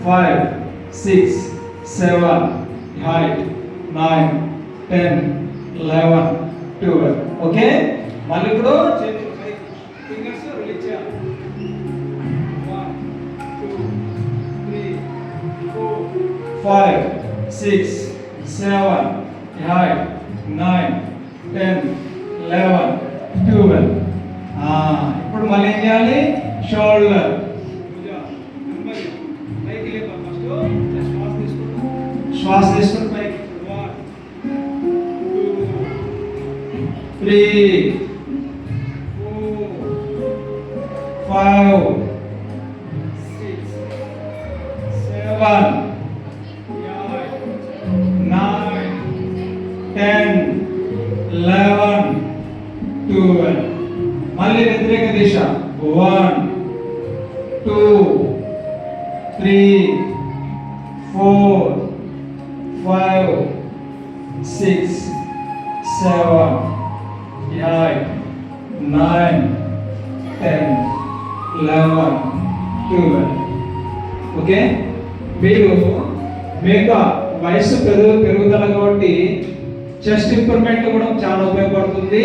5, 6, 7, 8, 9, 10, 11, 12. Okay, మళ్ళీ ఇప్పుడు fingers release చేయాలి. 1, 2, 3, 4, 5, 6, 7, 8, 9, 10, 11, 12. ఇప్పుడు మళ్ళీ ఏం చేయాలి? షోల్డర్ శ్వాస తీసుకుని పైకి. 1, 2, 3, 4, 5, 6, 7, 8, 9, 10, 11, 12. మళ్ళీ వ్యతిరేక దిశ. 1, 2, 3, 4, 5, 6, 7, 8, 9, 10, 11, 12. ఓకే, మీరు మీకు వయసు పెరుగుదల కాబట్టి చెస్ట్ ఇంప్రూవ్మెంట్ కూడా చాలా ఉపయోగపడుతుంది.